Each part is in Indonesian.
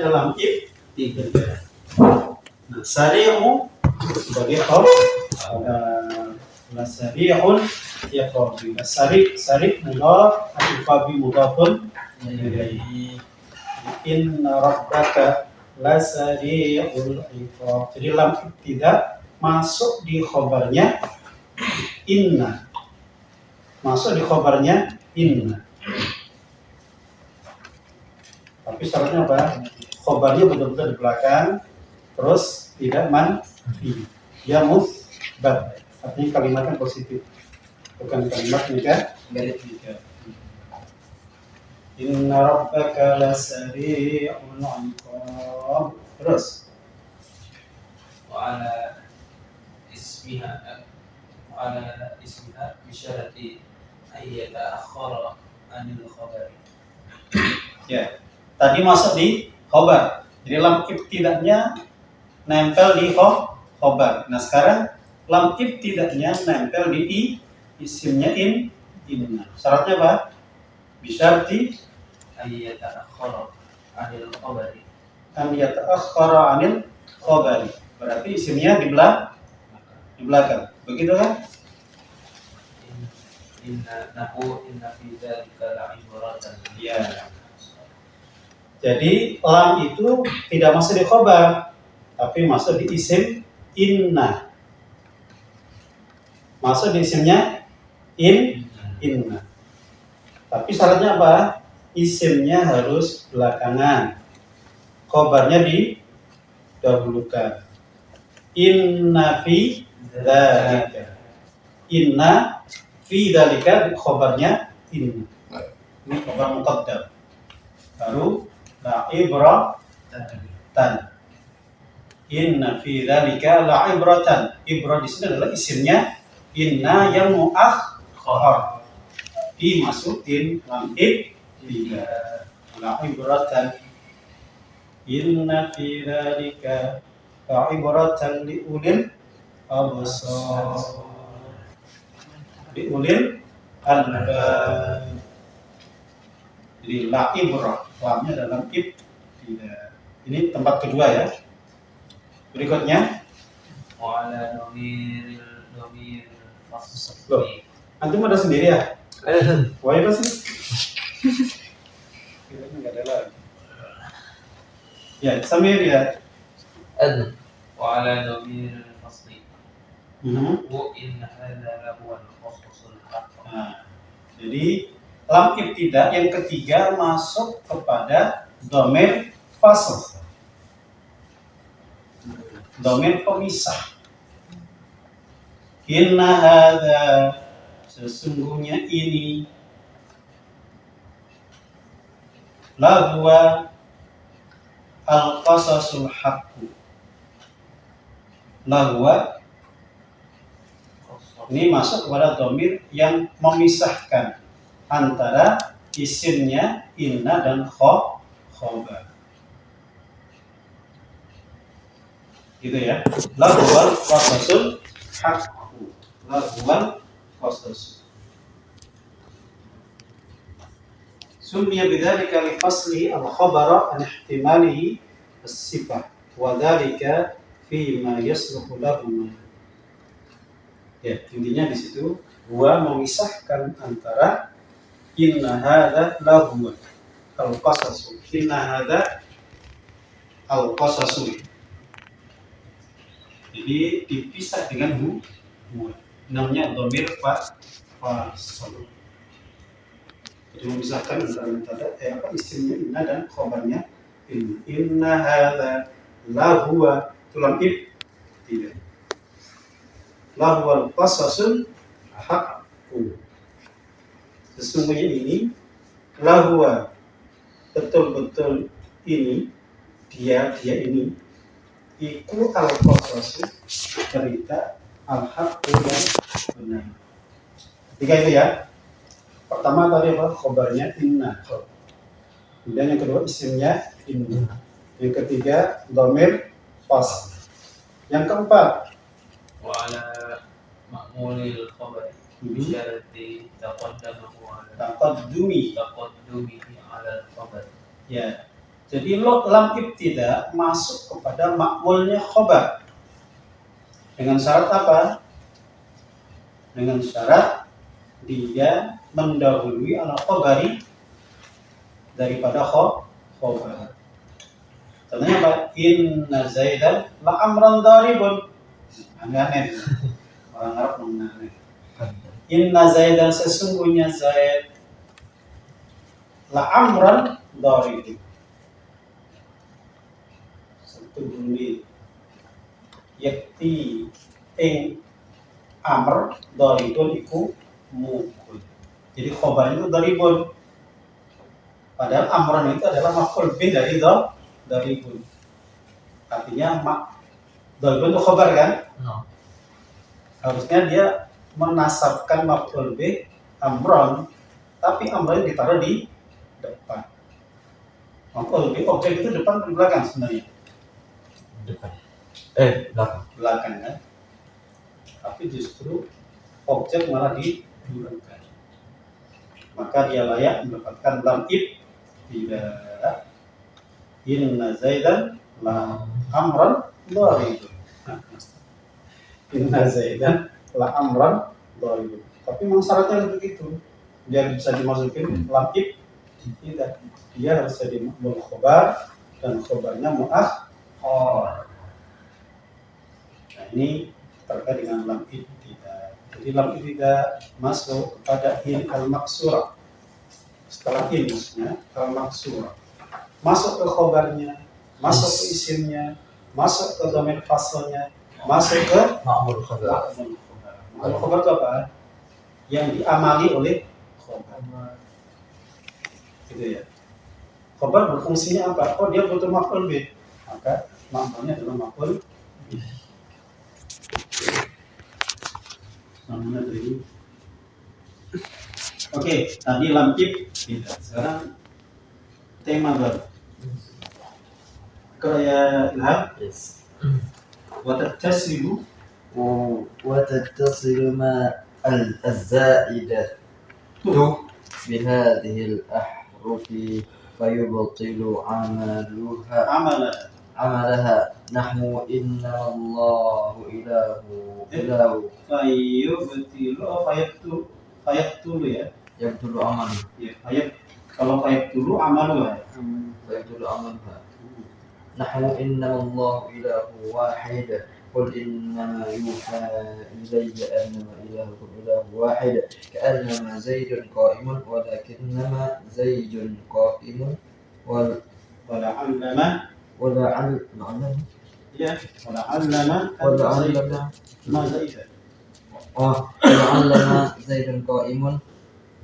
dalam ibtidah. Nah, sari'u sebagai sari'un iqabi. Sari' mudhaf, iqabi mudhafun ilaihi. Inna rabbaka lasari'ul iqab. Jadi lam ibtidah masuk di khobarnya inna. Masuk di khobarnya inna. Tapi syaratnya apa? Khobarnya betul-betul di belakang, terus tidak manfi. Ya musbat. Artinya kalimatnya positif, bukan kalimat negatif. Inna rabbaka lasari'ul iqab. Terus wa ala ismiha bisyarati ayyata akhara anil khabari. Ya, tadi masuk di khobar. Jadi lam ibtidahnya nempel di khobar. Nah sekarang lam ibtidahnya nempel di isimnya inna. Syaratnya apa? Bisyarti Ayyata akhara anil khabari. an yata'akhkhara anil khabari. Berarti isimnya di belakang. Begitu kan? Inna fi dzalika la'ibratan. Ya. Jadi lam itu tidak masuk di khobar, tapi masuk di isim inna. Masuk di isimnya inna. Tapi syaratnya apa? Isimnya harus belakangan. Khobarnya didahulukan. Inna fi dzalika. Inna fi dzalika khobarnya inna. Ini khobar muqaddam. Baru la'ibratan. Inna fi dzalika la'ibratan. Ibrah di sini adalah isimnya inna yang muakhkhar. Dimasukin lam ibtidah. La'ibratan. Inna fi dzalika la'ibratan liulil absar. Liulil albab. Jadi la'ibrah, lamnya dalam ibtidah. Ini tempat kedua ya. Berikutnya Wa ala dhamir fasl. Loh, antum ada sendiri ya? Wah, itu sih. Kayaknya enggak ada lagi. Ya, Samir ya. Wa ala dhamir fasl. Mhm. Wa in hadza lahu al-qasasul haqq. Nah, jadi lam ibtidah yang ketiga masuk kepada dhamir fasl. Dhamir pemisah. Inna hadza, sesungguhnya ini, lahwa al-qasasul haqqu. Lahwa ini masuk kepada dhamir yang memisahkan antara isimnya inna dan khobar. Gitu ya. Lahwal qasasul haqqu. Lahwal qasas. Summiya bidzalika li fasli al-khabara an ihtimalihi as-sifah wa dzalika fi ma yasluhu lahu. Ya, intinya di situ gua memisahkan antara inna hadza lahu al-qasasu. Inna hadza al-qasasu. Jadi dipisah dengan huwa. Namanya dhamir fasl. Jadi memisahkan antara isimnya inna dan khabarnya inna. Inna hadza lahu tulam tidak. Lahu al-qasasul haqqu. Sesungguhnya ini lahu betul-betul ini dia ini iku al-qasasu cerita al-haqqu yang benar. Tiga itu ya. Pertama tadi apa? Khobarnya inna. Kemudian yang kedua isimnya inna. Yang ketiga dhamir fasl. Yang keempat Wa ala ma'mulil khabari bisyarati taqaddumihi ala al-khabar. Ya, Jadi lam ibtida masuk kepada ma'mulnya khobar. Dengan syarat apa? Dengan syarat dia mendahului ala khobari daripada khobar. Contohnya apa? Inna Zaidan la amran daribun. Aneh. Orang Arab mengenai. Inna Zaidan sesungguhnya Zaid la amran daribun. Satu bunyi yakti ing amr daribun iku mukul. Jadi khobar itu daribun. Padahal amran itu adalah maf'ul bih dari daribun. Artinya daribun itu khobar kan? No. Harusnya dia menasabkan maf'ul bih amron, tapi amron ditaruh di depan. Maf'ul bih objek itu depan atau belakang sebenarnya? Depan. Belakang. Belakang kan? Tapi justru objek malah didulukan. Maka dia layak mendapatkan lam ibtida. Inna Zaidan la amran daribun. Inna Zaidan la amran daribun. Tapi memang syaratnya begitu. Biar bisa dimasukin lam ibtida. Dia harus jadi maf'ul khobar dan khobarnya mu'akhkhar. Nah, ini terkait dengan lam ibtida. Jadi lam ibtida masuk kepada in al-maksura. Setelah in maksudnya al-maksura. Masuk ke khobarnya, masuk ke isimnya, masuk ke dhamir faslnya, masuk ke Ma'mul khobar. ma'mul khobar. Ma'mul khobar itu apa? Yang diamali oleh khobar. Gitu ya. Khobar berfungsinya apa? Oh, dia butuh maf'ul bih. Maka ma'mulnya adalah maf'ul bih. Oke, tadi lam ibtida. Sekarang tema baru. Kayak Ilham, Yes. wa tattasilu وتتصل مع الزائدة بهذه الأحرف فيبطل عملها نحو إنما الله إله fayabtulu ya. يبطل عمله Ya, kalau fayabtulu amalu ya. فيبطل عملها نحو إنما الله إله واحد قل إنما يوحى إلي أنما إلهكم إله واحد كأنما زيد قائم ولكنما زيد قائم ولعلم Ya, ولعلم ما زيد. ولعلما زيد قائم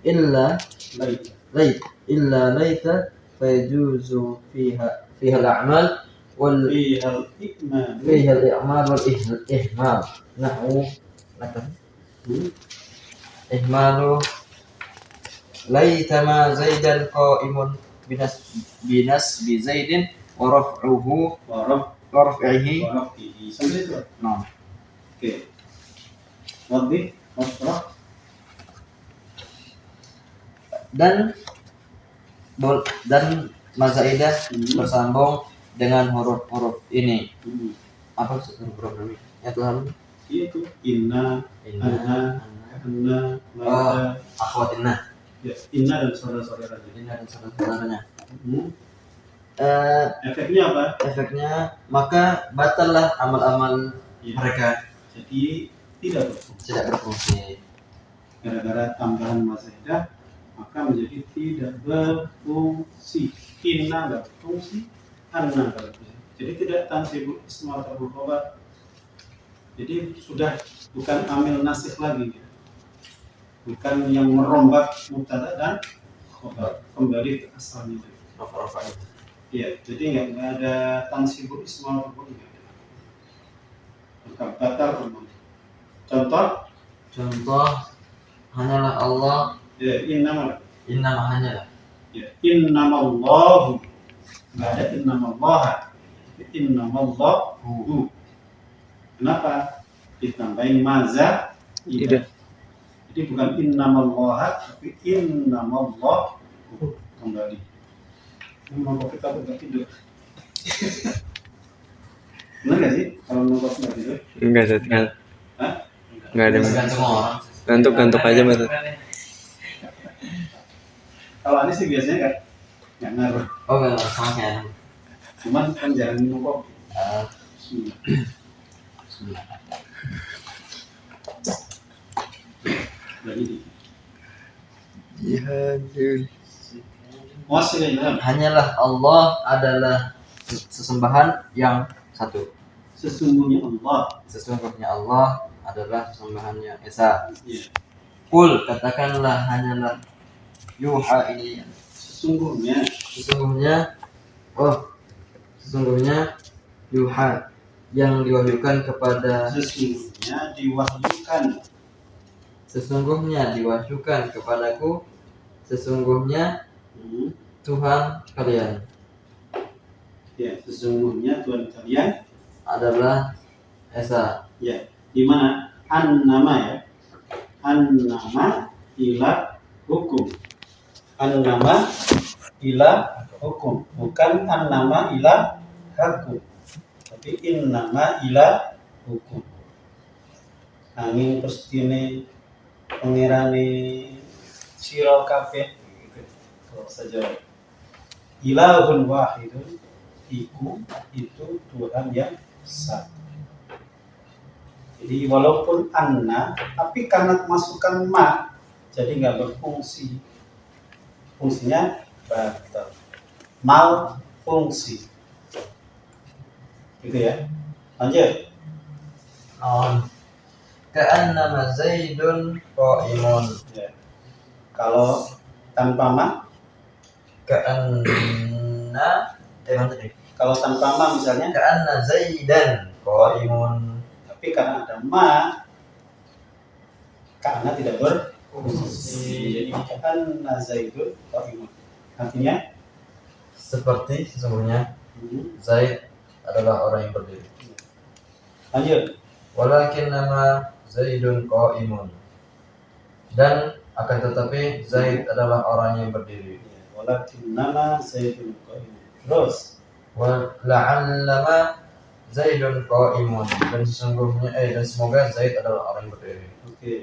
إلا Laita. ليت فيجوز فيها الأعمال فيها الإعمال والإهمال نحو إهمال ليتما زيدا قائم بنسب زيد ورفعه Sampai itu. نعم Oke. Wadih, wasrah. dan mazaidah bersambung dengan huruf-huruf ini. Apa huruf ini? Yang lalu Itu inna, anna, laita. akhwat inna. Ya, inna dan saudara-saudaranya. Inna dan saudara-saudaranya. Efeknya apa? Efeknya maka batallah amal-amal Ya. mereka, Jadi tidak berfungsi. Gara-gara tambahan mazaidah maka menjadi tidak berfungsi. Inna nggak berfungsi, anna nggak berfungsi. Jadi tidak tansibul ism atau khobar. Jadi sudah bukan amil nasih lagi, ya. Bukan yang merombak mubtada dan khobar, kembali ke asalnya. Iya, jadi nggak ada tansibul ism atau khobar. Maka batal semuanya. Contoh, Hanyalah Allah, ya innama. hanyalah Ya, innamallahu. Nggak ada innamallaha. Innamallahu. Kenapa? Ditambahin maza. Tidak. Jadi bukan innamallaha, tapi innamallahu. Kembali. Memang kopi takut nggak tidur. Benar nggak sih kalau minum kopi nggak tidur? Enggak Ustaz, Hah? enggak ada. Tergantung orang. Ngantuk aja Mas. Kalau Anies sih biasanya nggak ngaruh. Oh enggak sama kayak Cuman kan jangan minum kopi. Lagi Ya, Jul. masih ingat hanyalah Allah adalah sesembahan yang satu. sesungguhnya Allah. Sesungguhnya Allah adalah sesembahan yang esa. Ya. Kul katakanlah hanyalah yuha ini Sesungguhnya sesungguhnya yuha yang diwahyukan kepada sesungguhnya diwahyukan kepadaku sesungguhnya Hmm. Tuhan kalian Ya, sesungguhnya Tuhan kalian adalah esa. ya di mana an-nama ya. An-nama ila hukum. An-nama ila hukum, bukan an-nama ila hakum. Tapi in-nama ila hukum. Angin pestine pengirane sira kabeh gitu. Kalau saja ilahun wahidun itu Tuhan yang satu. Jadi walaupun anna, tapi karena masukkan ma, jadi nggak berfungsi. Fungsinya batal, mal fungsi. Gitu ya. Lanjut. Ka'annama Zaidun qa'imun. Ya. Kalau tanpa ma, Ka'anna mana tadi? kalau tanpa ma misalnya, Ka'anna Zaidan qa'imun. tapi karena ada ma, karena tidak berfungsi. Jadi karena zaidun qa'imun. Artinya Seperti sesungguhnya Zaid adalah orang yang berdiri. lanjut. Walakin nama Zaidun qa'imun. Dan akan tetapi Zaid adalah orang yang berdiri. Walakin nama zaidun qa'imun. Terus Wa la'allama Zaidun qa'imun. Dan sesungguhnya dan semoga Zaid adalah orang yang berdiri. oke.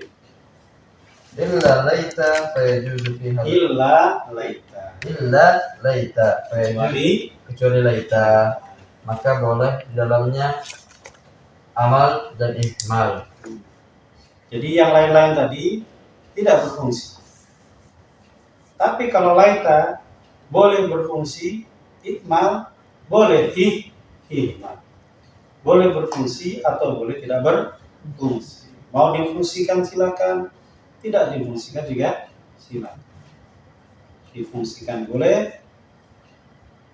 Illa laita fayajuzu fiha. Illa laita. Fayajuzu kecuali laita, maka boleh di dalamnya amal dan ihmal. Jadi yang lain-lain tadi tidak berfungsi. Tapi kalau laita boleh berfungsi, ikmal boleh ihmal. Boleh berfungsi atau boleh tidak berfungsi. Mau difungsikan silakan, tidak difungsikan juga silakan. Difungsikan boleh,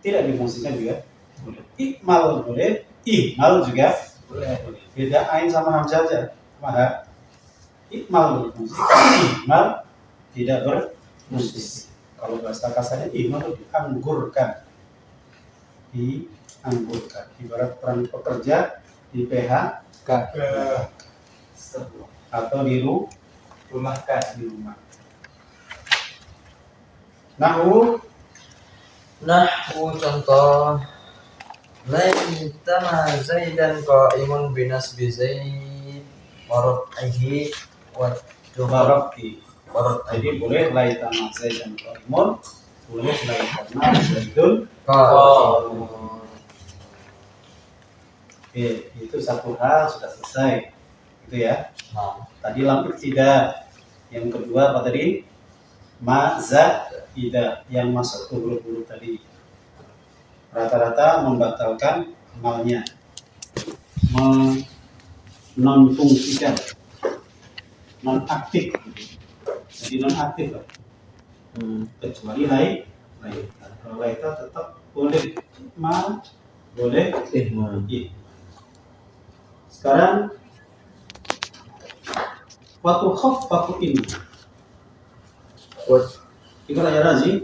tidak difungsikan juga boleh. Ikmal boleh, ihmal juga boleh. Beda ain sama hamzah saja. Maka ikmal berfungsi, ihmal tidak berfungsi. Kalau bahasa kasarnya ihmal itu dianggurkan. Dianggurkan. Ibarat peran pekerja di PHK atau di rumah. Nahwu contoh laita ma Zaidan qa'imun binasbi Zaid waraf'ihi wa Barokti. Barat Jadi boleh laita masai dan qaimun, boleh laita zaidun. qa'imun. Oke, itu satu hal sudah selesai. Gitu ya. Nah, Tadi lam tidak. Yang kedua apa tadi? Maza tidak yang masuk ke huruf-huruf tadi. Rata-rata membatalkan amalnya. Non-fungsikan. Non-aktif. Jadi non-aktif lah. Kecuali lain. Kalau laita tetap boleh boleh ihmal. Sekarang waktu khaffafu ini. Kita aja Razi.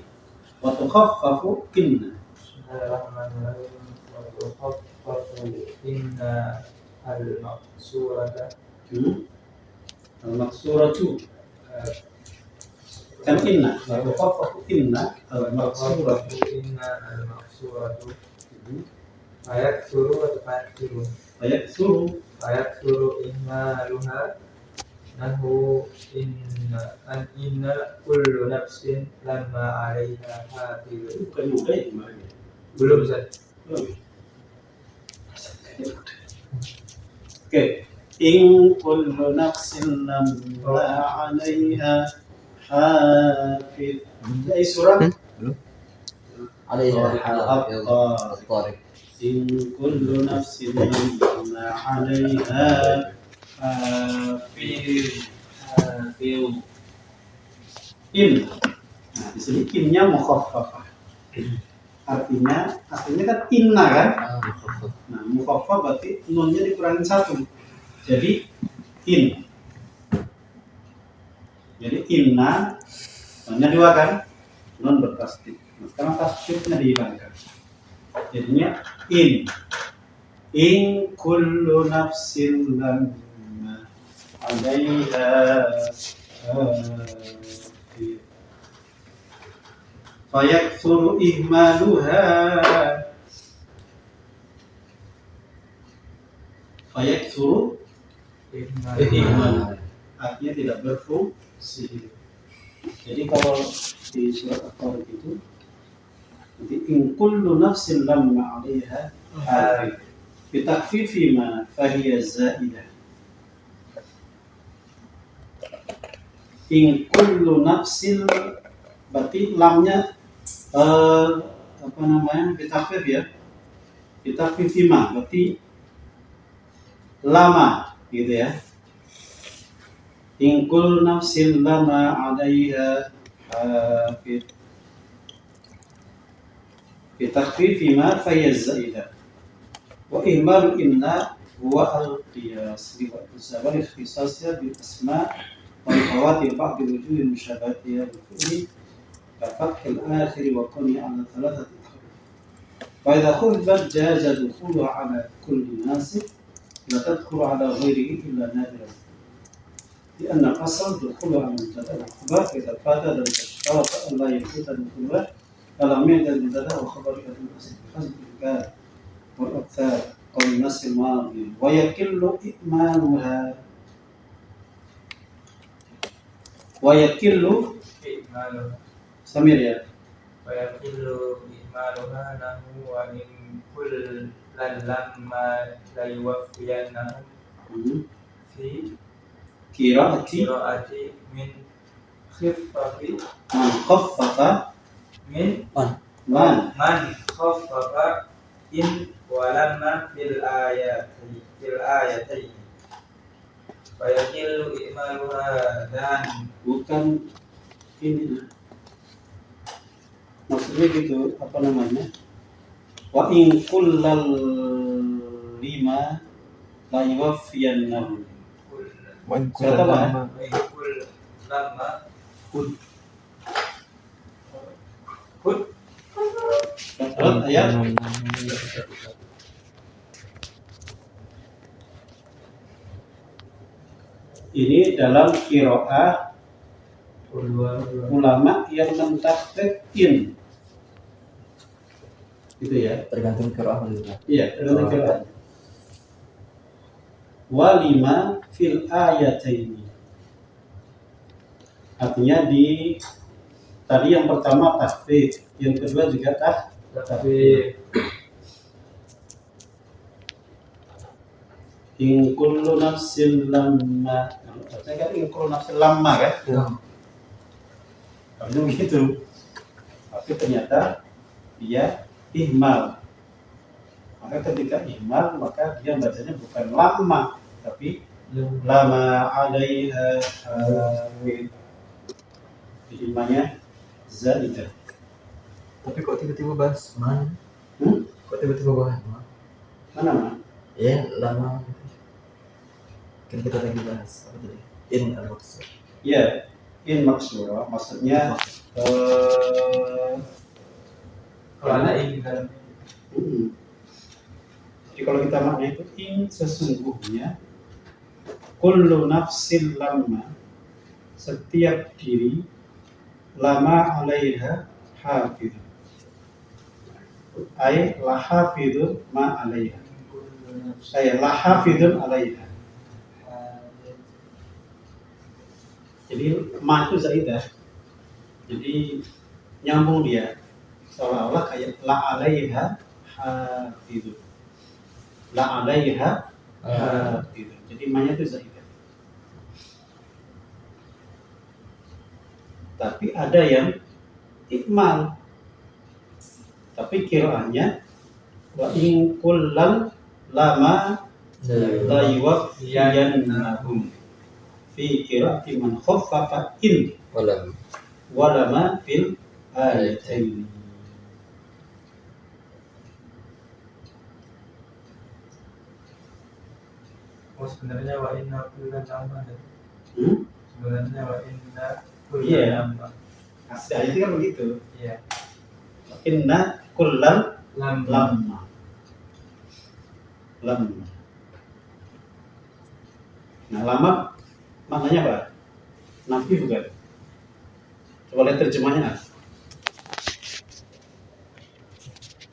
Waktu khaffafu inna. Inna al-maqsurata Al-maqsuratu kan inna, mukhaffaf inna al-maksurah. inna al-maksuratu ayat suruh atau ayat suruh Ayat suruh ayat suruh ihmaluha nahu inna kullu nafsin lamma 'alaiha hafizun. bukan mudah ya kemarin. Belum Ustaz. Oke. In kullu nafsin lamma 'alaiha hafiz. Ini surah Alaiha Al-Tariq. In kullu nafsin lamma 'alaiha hafiz. In. Nah, di sini innya mukhaffafah. Artinya kan inna kan? Nah, mukhaffaf berarti nunnya dikurangin satu. Jadi in. Jadi inna nunnya dua kan? Nun bertasdid. Nah, sekarang tasdidnya dihilangkan. Jadinya in. In kullu nafsin lamma 'alaiha fayakthuru ihmaluha fayakthuru ihmaluha artinya tidak berfungsi. Jadi kalau di surat At-Tariq itu nanti in kullu nafsin lamma 'alaiha hafiz bi takhfifi ma fahiya zaidah. In kullu nafsin berarti lamnya apa namanya ditakfif ya, ditakfif ma berarti lama gitu ya. In kullu nafsin lama 'alaiha hafiz bitakfif ma fahiya zaidah wa ihmalu inna huwa al-qiyas li wa'tisabari ikhtisasnya bil asma' wa fawati ba'd wujuh al-musyabahatiyah bil كفتح الآخر وكن على ثلاثة أحرف. وإذا خفت جاز دخولها على كل ناسب لا تدخل على غيره إلا نادرا لأن الأصل دخولها على المبتدأ والخبر إذا فات ذلك الشرط أن لا يفوت دخولها على معدل المبتدأ وخبر الأصل بحسب الإمكان والأكثر أو النص الماضي ويكل إئمانها Samir ya. Fayaqillu ihmaluha nahu wa in kullan lamma la yuwaffiyannahum fi qiraati min khiffafi Man khaffafa min man khaffafa in wa lamma fil ayatayn fayaqillu ihmaluha dan bukan ini. Maksudnya gitu, apa namanya? Wa in kullal lima la yuwaffiyannahum. Kata apa ya? Surat ayat ini dalam qiraah ulama yang mentakfif in, gitu ya. tergantung qiraah juga. Iya, tergantung qiraah. Walima fil ayataini. Artinya di tadi yang pertama takfif, yang kedua juga takfif. In kullu nafsin lamma, artinya kan in kullu nafsin lamma kan? Ya. Kalau begitu, tapi ternyata dia ihmal. Maka ketika ihmal, maka dia bacanya bukan lama, tapi lama alaiha hafid. Ihmalnya zaidah. Tapi kok tiba-tiba bahas man? Kok tiba-tiba bahas man? Mana man? Ya lama. Kan kita lagi bahas apa tadi? In al-maksud. Ya, in maksura, maksudnya Kalau ada in di dalam. Jadi kalau kita maknanya itu in sesungguhnya kullu nafsin lamma, setiap diri lama 'alaiha hafidun. Ay la hafidun ma 'alaiha. Ay la hafidun 'alaiha. Jadi ma itu zaidah. Jadi nyambung dia seolah-olah kayak la 'alaiha hafidun. La 'alaiha hafidun. Jadi ma-nya itu zaidah. Tapi ada yang ikmal. Tapi kiraannya wa in kullal lama la yuwaffiyannahum fi qiraati man khaffafa in walama fil ayatain. Oh, sebenarnya wa inna kullan lama. Hmm? Sebenarnya wa inna Iya. kullan lama. Asli ayatnya kan begitu. Iya. Inna kullal Lama. lama. Nah, lama maknanya apa? Nafi bukan? Coba lihat terjemahnya.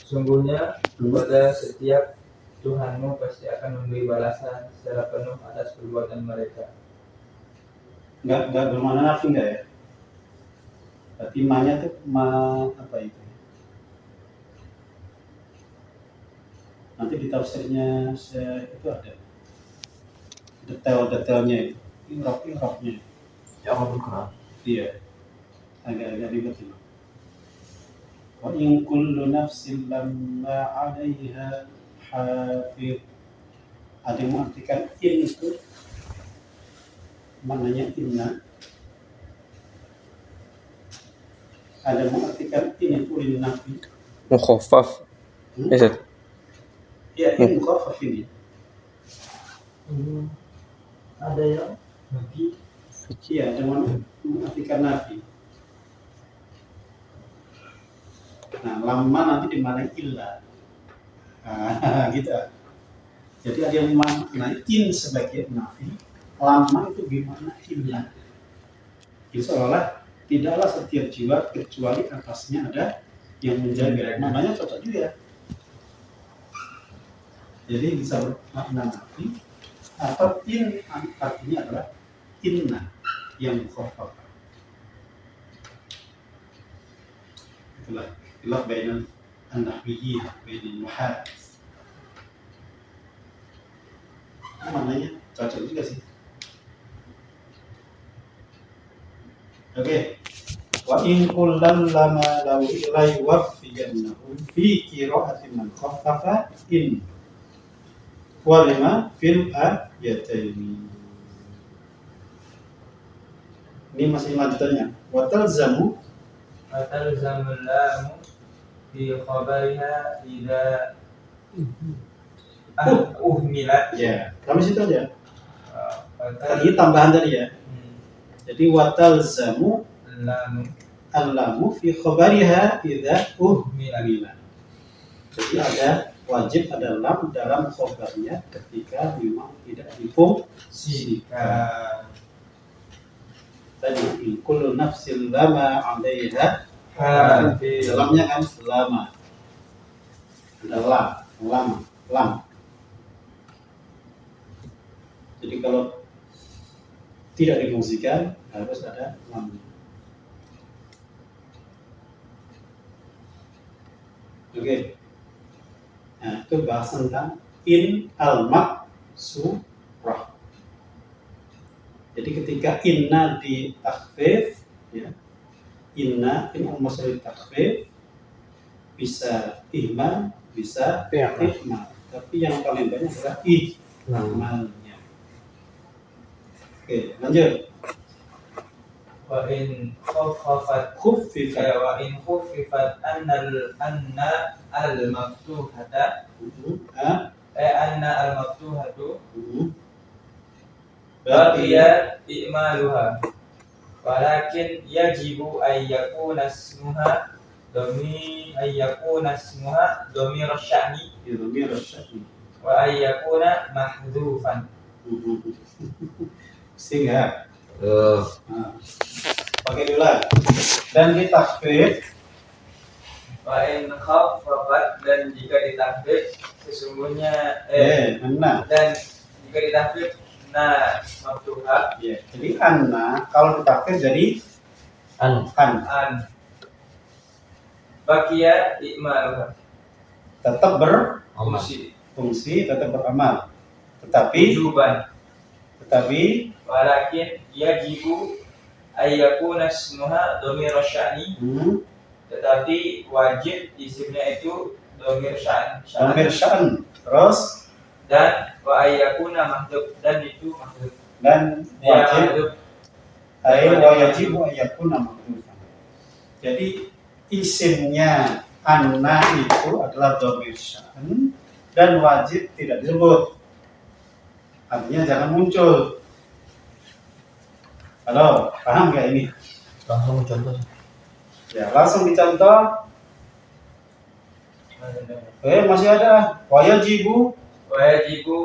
Sungguhnya pada setiap Tuhanmu pasti akan memberi balasan secara penuh atas perbuatan mereka. Enggak bermakna nafi enggak ya? Berarti ma-nya tuh apa itu? Nanti di tafsirnya itu ada detail-detailnya itu, irab-irabnya. Ya Allah Quran. Iya, agak ribet ini. Wa in kullu nafsin lamma 'alaiha hafiz. Ada yang mengartikan in itu maknanya inna. Ada yang mengartikan in itu lin nafi. Mukhaffaf. Ya, Ustaz. Ya, in mukhaffaf ini. Ada yang nabi. Iya, ada yang mengartikan nafi. Nah, lama nanti dimaknai illa. Nah, gitu. Jadi ada yang maknai in sebagai nafi, lama itu bermakna illa. Jadi seolah tidaklah setiap jiwa kecuali atasnya ada yang menjaga. Maknanya cocok juga. Jadi bisa bermakna nafi atau in artinya adalah inna yang mukhaffaf. Itulah khilaf bainal an-nahwiyyin bainal nuhat. Maknanya cocok juga sih. Oke. Wa in kullan lama la yuwaffiyannahum fi qira'atin man khaffafa in walima fil ayataini. Ini masih lanjutannya. Wa talzamu Fatalzamul lamu fi khabariha idza uhmilat. ya, kami situ aja. Fatal Tadi tambahan tadi ya. Jadi wa talzamu lamu al-lamu fi khabariha idza uhmilat. Jadi ada wajib ada lam dalam khabarnya ketika memang tidak difungsikan. Tadi kullu nafsin lama 'alaiha Hafiz. dalamnya kan lama. Ada lam. Jadi kalau tidak difungsikan harus ada lam. Oke. Nah, itu bahas tentang in al-maqsurah. Jadi ketika inna di takhfif, ya, inna in al-maqsurah di takhfif bisa ihmal, bisa ihmal. Tapi yang paling banyak adalah ihmalnya. Oke, lanjut. Wa in khaffafat Khuffifat. wa in khuffifat anna al-maftuhata anna al-maftuhatu baqiya i'maluha walakin yajibu ay yakuna ismuha dhamir sya'ni Dhamir sya'ni. wa ay yakuna mahdhufan. Sehingga Tuh. nah, pakai dulu. Dan ditakfif Wa in khaffafat, dan jika ditakfif sesungguhnya anna. dan jika ditakfif maftuhah Ya, jadi anna kalau ditakfif jadi An. an bakia ikmaluha, tetap fungsi berfungsi, tetap beramal. Tetapi walakin yajibu ayyakuna ismuha dhamir sya'ni, tetapi wajib isimnya itu dhamir dhamir sya'n, terus dan wa ayyakuna mahdhuf, dan itu mahdhuf, dan wajib wa yajibu ayyakuna mahdhufan. Jadi isimnya anna itu adalah dhamir sya'n dan wajib tidak disebut. Artinya jangan muncul. Halo, paham nggak ini? Langsung contoh. Ya, langsung dicontoh. Masih ada. Wajibu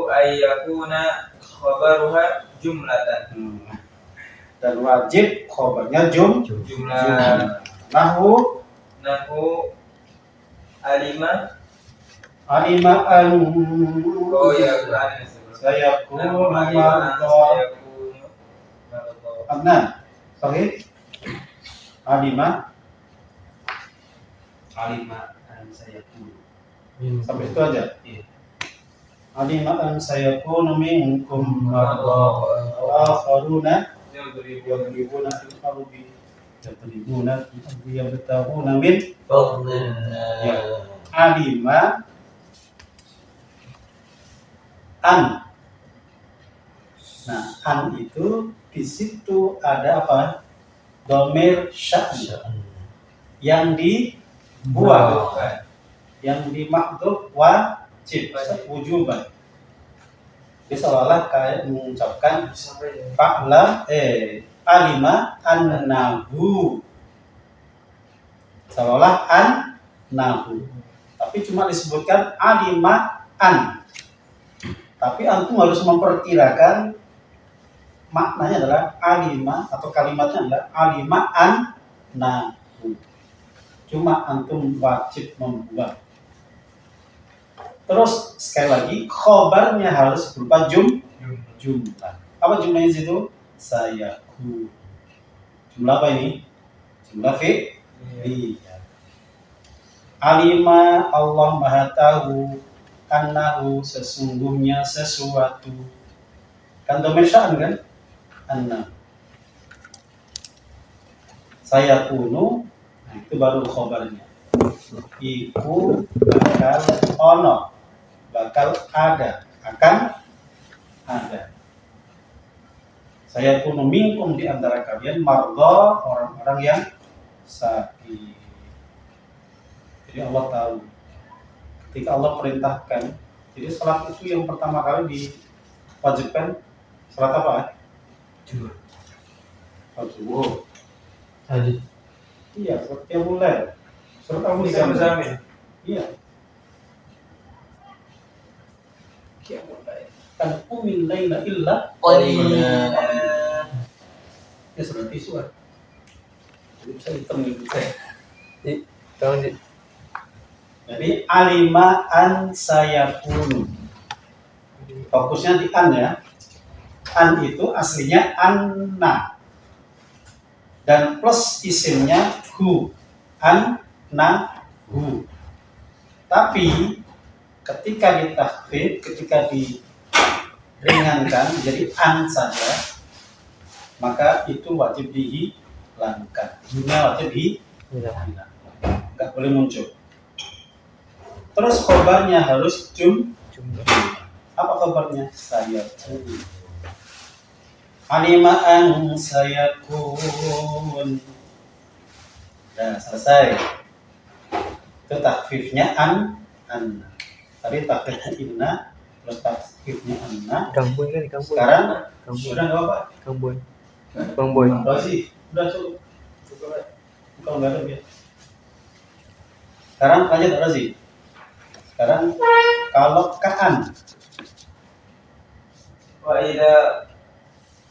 ayyakuna khabaruha jumlatan. Dan wajib khabarnya Jumlah. Nahu alima. an Oh ya, saya kunu mardo Adnan. Sahih. Alima an saya kunu. Sampai itu aja. Alima an saya kunu minkum mardo akharuna yadribuna fil ardi yabtaguna min ya. Alima an. Nah, an itu di situ ada apa? Dhamir sya'n yang dibuang, yang dimahdhuf wajib, wujuban. Jadi seolah kayak mengucapkan fa'la alima annahu, seolah annahu, tapi cuma disebutkan alima an. Tapi antum harus memperkirakan maknanya adalah alima, atau kalimatnya adalah alima annahu. Cuma antum wajib membuang. Terus sekali lagi khobarnya harus berupa jumlah. Apa jumlahnya situ? Sayaku. Jumlah apa ini? Jumlah fi'liyah. Alima Allah Maha tahu annahu sesungguhnya sesuatu. Kan dhamir sya'n kan? Anna. Sayakunu, nah itu baru khobarnya. Iku bakal ono, bakal ada, akan ada. Saya kuno minkum di antara kalian mardo, orang-orang yang sakit. Jadi Allah tahu. Ketika Allah perintahkan, jadi salat itu yang pertama kali diwajibkan salat apa? Zuhur. Hadis. Iya, salat qiyamul-lail. Surat Al-Muzammil. Iya. Kan qumil laila illa qalila. Ya surat itu kan. Jadi bisa ditemuin Jadi alima an sayakunu. Fokusnya di an ya. An itu aslinya anna. Dan plus isimnya hu. Nahu. Tapi ketika ditakfif, ketika diringankan jadi an saja, maka itu wajib dihilangkan. Dunia wajib dihilangkan, nggak boleh muncul. Terus khobarnya harus jumlah. Apa khobarnya? Sayakun. Alima an sayakun. Nah, selesai. Itu takfifnya an. Tadi takfifnya inna, terus takfifnya anna. Kambun kan, kambun. Sekarang sudah nggak apa? Kambun. Bang Boy. Udah sih, udah cukup. Kalau nggak ada biar. Sekarang lanjut apa sih? Sekarang kalau kaan. Wa idza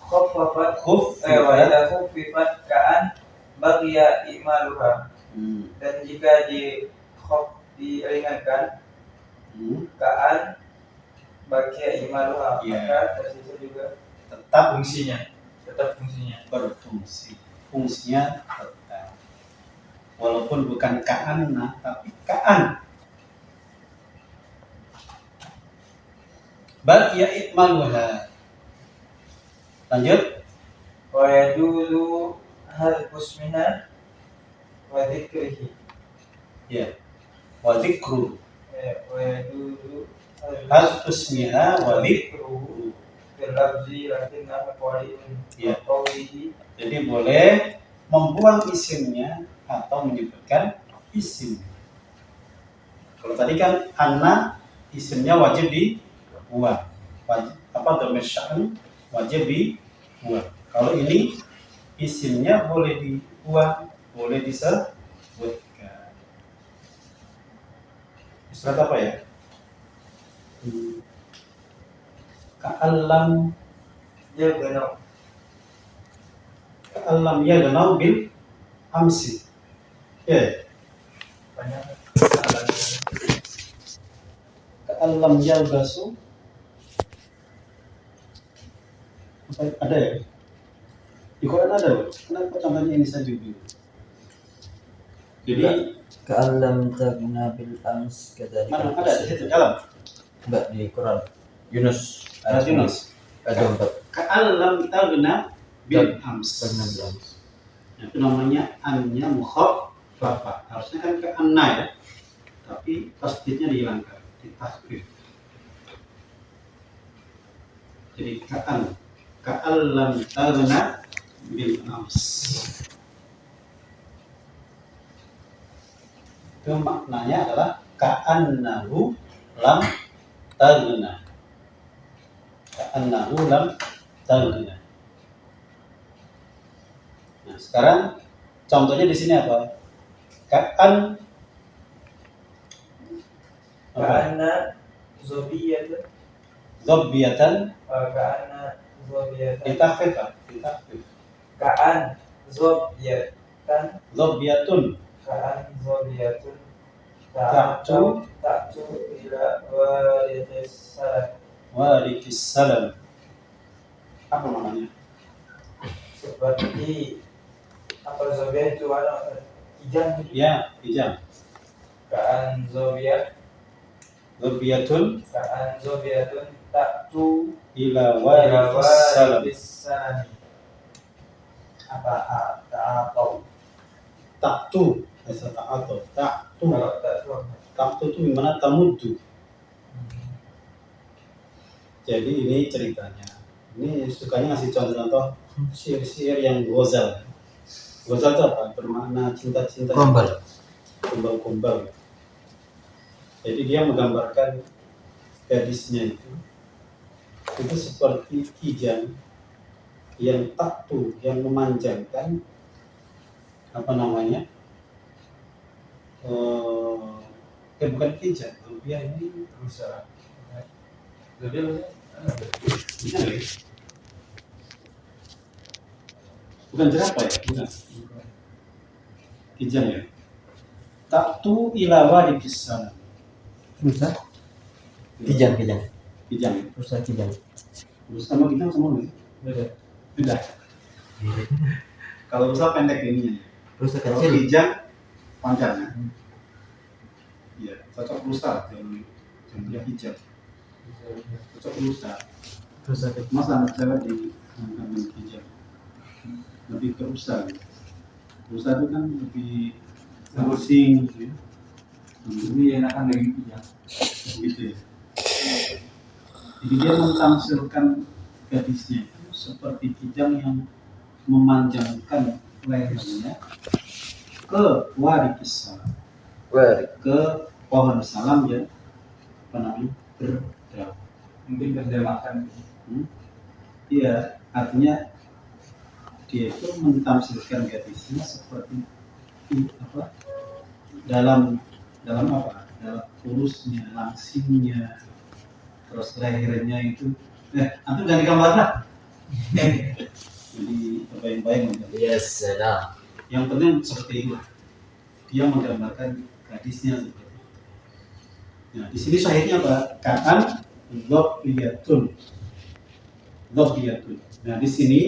khaffafat wa idza khaffifat ka'an baqiya imaluha. Hmm. Dan jika di khaf diringankan, kaan baqiya imaluha, Iya. maka tersisa juga Tetap tetap fungsinya. berfungsi. Fungsinya tetap. Walaupun bukan ka'anna, tapi ka'an. Baqiya ikmaluha. Lanjut. Wa yajuzu hadfus minha wa dzikrihi. Ya. Wa dzikru. Wa yajuzu Hadfusmiha wa dzikru. dzikruhu fil lafzi lakinnahu qalilun. Ya. Qawlihi Jadi boleh membuang isimnya atau menyebutkan isim. Kalau tadi kan anna isimnya wajib dibuang. Wajib dhamir sya'n wajib dibuang. Kalau ini isimnya boleh dibuang, boleh disebutkan. Surat apa ya? Ka'allam yaghnau bil amsi. Ya. banyak Ka'allam yalbasu. Ada ya? Di Quran ada loh. Kenapa contohnya ini saja dulu? Jadi Ka'allam tagna bil ams kadzalika. mana ada di situ dalam Enggak di Quran. Yunus ayat Yunus. ayat 4. Ka'allam taghna bil ams. Tagna bil ams. Nah, itu namanya annya mukhaffafah. Harusnya kan ke anna ya. Tapi tasdidnya dihilangkan, ditasrif. Jadi ka'allam taghna bil ams. Itu maknanya adalah ka'annahu lam taghna. Ka'annahu lam taghna. Nah, sekarang contohnya di sini apa? Ka'an Ka'anna zobiyatan Zobiatan Ka'anna zobiyatan ditafif Pak. Ditafif. Ka'an zobiyatan Zobiatun Ka'an zobiyatun Ta'tu Ta'tu ila wariyatis salam. Walikis salam. Apa namanya? Seperti apa zobiyah itu ada kijang gitu. Ya, hijab. Ka'an zobiyah Zobiatun Ka'an zobiyatun Ta'tu ila ila walikis salam. wariyatis salam. Apa ta'atau Ta'tu Esa ta'atu Ta'tu kalau ta'tu Ta'tu itu gimana? Tamuddu. Jadi ini ceritanya. Ini sukanya ngasih contoh-contoh syair-syair yang ghazal. Ghazal itu apa? Bermakna cinta-cinta. Gombal. Gombal-gombal. Jadi dia menggambarkan gadisnya itu seperti kijang yang taktu, yang memanjangkan apa namanya? Bukan kijang, dia ini berusaha. Jadi bukan jerapah ya, bukan. Kijang ya. Taktu ila walikis salam. Rusa. Kijang. Kijang. Rusa kijang. Terus sama kijang sama nggak? Beda. Kalau rusa pendek ininya. Rusa Kalau kecil. kijang panjangnya. Iya, cocok rusa yang kijang. Cocok rusa. Rusa kecil. Mas anak cewek di kambing kijang. Lebih ke rusa. Rusa itu kan lebih pusing gitu ya. ini enakan daging kijang. Gitu ya. Jadi dia mentamsilkan gadisnya itu seperti kijang yang memanjangkan lehernya ke walikis salam, ke pohon salam ya, apa namanya, berdaun. Mungkin kerja makan. Iya, artinya dia itu mentamsilkan gadisnya seperti apa, dalam apa, dalam kurusnya, langsingnya, terus lehernya itu antum jangan gambar lah. Jadi terbayang-bayang gitu. Yes, nah. Yang penting seperti itu. Dia menggambarkan gadisnya seperti itu. Nah, di sini sahihnya apa? Ka'an dhobiyatun. Dhobiyatun. Nah, di sini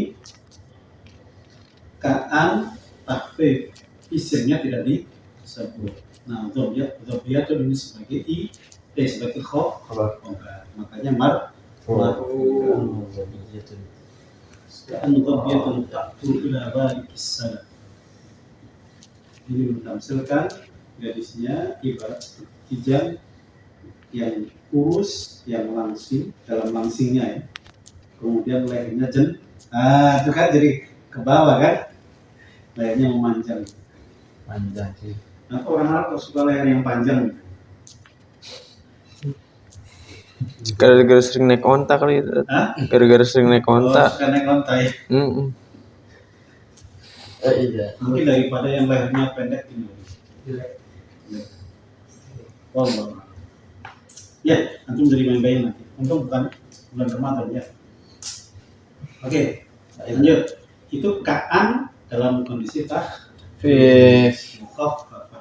ka'an takhfif, isimnya tidak disebut. Nah, dhobiyatun ini sebagai sebagai khabar. Makanya ka'an dhobiyatun ta'tur ila balikis salam. Ini mentamsilkan gadisnya ibarat kijang yang kurus, yang langsing, dalam langsingnya ya. Kemudian lehernya itu kan jadi ke bawah kan, lehernya memanjang. Panjang sih. Nah, orang Arab kok suka leher yang panjang? Gara-gara sering naik onta kali itu. Hah? Gara-gara sering naik onta. Suka naik onta ya. Iya. Mungkin daripada yang lehernya pendek ini. Oh, ya, antum jadi main-main nanti. Untung bukan bulan Ramadan ya. Oke, lanjut. Itu ka'an dalam kondisi mukhaffafah.